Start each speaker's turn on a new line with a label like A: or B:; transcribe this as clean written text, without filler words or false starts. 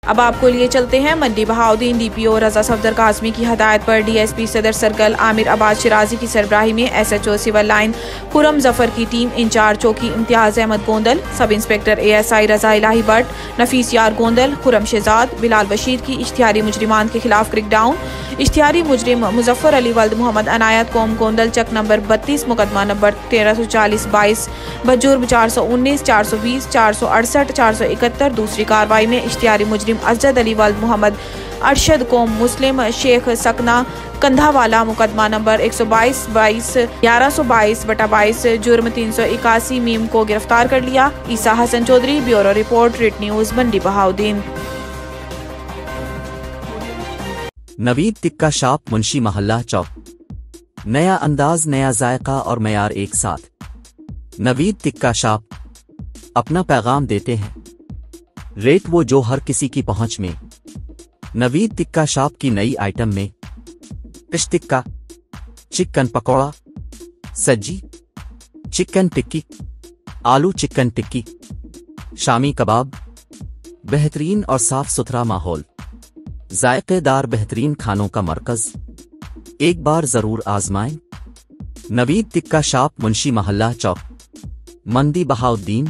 A: اب آپ کو لیے چلتے ہیں منڈی بہاؤدین DPO رضا صفدر قاسمی کی ہدایت پر DSP صدر سرکل عامر عباس شرازی کی سربراہی میں SHO civil line Khurram Zafar کی ٹیم، انچارج چوکی Imtiaz Ahmed Gondal, sub inspector ASI Raza Elahi Butt, نفیس یار گوندل، خرم شہزاد، بلال بشیر کی اشتہاری مجرمان کے خلاف کرک ڈاؤن، اشتہاری مجرم مظفر علی ولد محمد عنایت قوم گوندل، چک نمبر 32، مقدمہ نمبر 1340/22، بجرم 419، 420، 468، 471۔ دوسری کارروائی میں اشتہاری مجرم اسجد علی ولد محمد ارشد قوم مسلم شیخ سکنہ کندھا والا، مقدمہ نمبر 122/22، 1122/22، جرم 381 میم کو گرفتار کر لیا۔ Isa Hassan Chaudhry, bureau report, Rate News, Mandi Bahauddin.
B: نوید ٹکا شاپ، منشی محلہ چوک۔ نیا انداز، نیا ذائقہ اور معیار ایک ساتھ۔ نوید ٹکا شاپ اپنا پیغام دیتے ہیں، ریٹ وہ جو ہر کسی کی پہنچ میں۔ نوید ٹکا شاپ کی نئی آئٹم میں فش ٹکا، چکن پکوڑا، سجی چکن ٹکی، آلو چکن ٹکی، شامی کباب، بہترین اور صاف ستھرا ماحول، ذائقے دار بہترین کھانوں کا مرکز، ایک بار ضرور آزمائیں۔ نوید ٹکا شاپ، منشی محلہ چوک، منڈی بہاؤدین۔